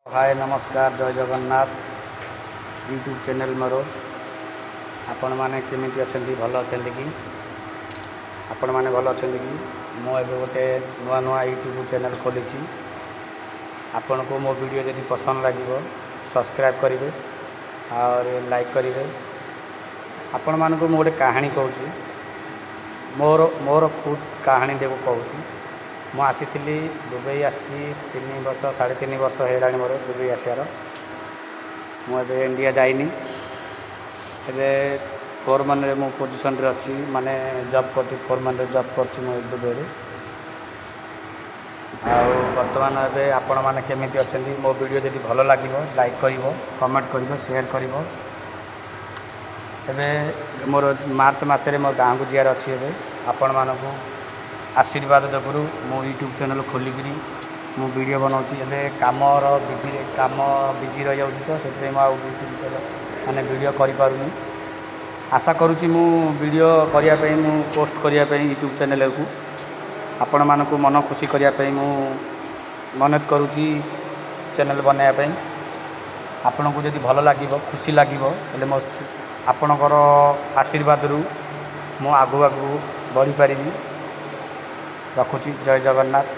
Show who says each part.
Speaker 1: हाय नमस्कार जय Jagannath YouTube channel मोर आपण मैंने केमी अच्छा भल अच्छा कि आपण मैंने भल अच्छा कि मुझे गोटे नुआ नुआ यूट्यूब चैनल खोली आपण को मो वीडियो जदि पसंद लगे सब्सक्राइब करेंगे और लाइक करेंगे आपण मान को गोटे कहानी कहूँ मोर मोर खुद कहानी देखो कहूँ मु आसी दुबई आसी 3 वर्ष 3.5 वर्ष है मोर दुबई आसार मुझे इंडिया जाइनी ए फोरमैन मु पोजिशन रे अच्छी माने जॉब करती फोरमैन रे जॉब कर दुबई रे बर्तमान ए आपण मैंने केमी अच्छा मो वीडियो जब भल लगे लाइक कर कमेंट कर शेयर कर मोर मार्च मसरे मो गाँव को जीवार अच्छी आपण मानक आशीर्वाद देवरु मो यूट्यूब चैनल खोलिकी मु वीडियो बनाऊँगी एवं कमर बिजी रही जाऊँगी तो से यूट्यूब माने वीडियो करें आशा करुँची मु वीडियो करने मु पोस्ट करने यूट्यूब चैनल को आपण मानक मन खुशी करने मु मेहनत करुँची चैनल बनवाई आपण को जब भल लगे खुशी लगे मो आपणकर आशीर्वाद रु मु आगु आगु बढ़ी पारि रखुची जय जगन्नाथ।